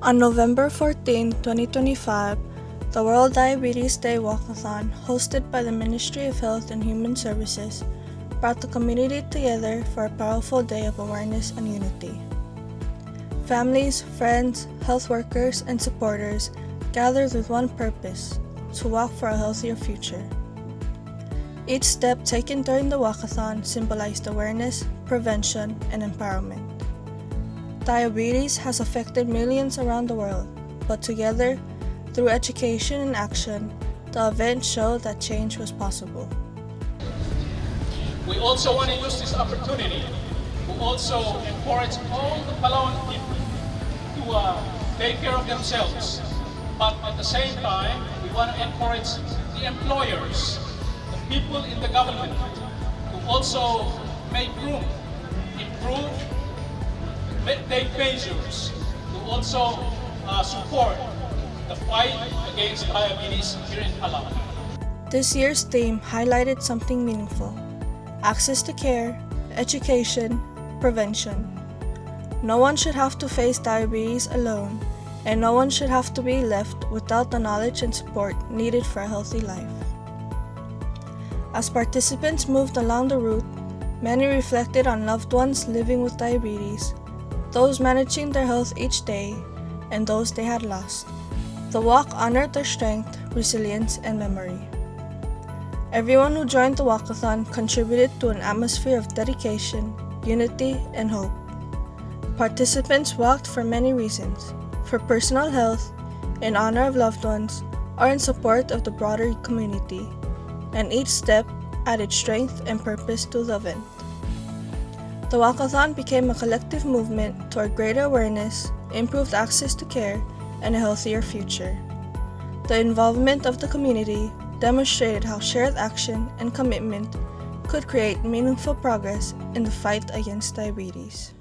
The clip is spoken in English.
On November 14, 2025, the World Diabetes Day Walkathon, hosted by the Ministry of Health and Human Services, brought the community together for a powerful day of awareness and unity. Families, friends, health workers, and supporters gathered with one purpose: to walk for a healthier future. Each step taken during the walkathon symbolized awareness, prevention, and empowerment. Diabetes has affected millions around the world, but together, through education and action, the event showed that change was possible. We also want to use this opportunity to also encourage all the Palauan people to take care of themselves. But at the same time, we want to encourage the employers, the people in the government, to also make room, improve, take measures to also support the fight against diabetes here in Palau. This year's theme highlighted something meaningful: access to care, education, prevention. No one should have to face diabetes alone, and no one should have to be left without the knowledge and support needed for a healthy life. As participants moved along the route, many reflected on loved ones living with diabetes, those managing their health each day, and those they had lost. The walk honored their strength, resilience, and memory. Everyone who joined the walkathon contributed to an atmosphere of dedication, unity, and hope. Participants walked for many reasons: for personal health, in honor of loved ones, or in support of the broader community, and each step added strength and purpose to the event. The walkathon became a collective movement toward greater awareness, improved access to care, and a healthier future. The involvement of the community demonstrated how shared action and commitment could create meaningful progress in the fight against diabetes.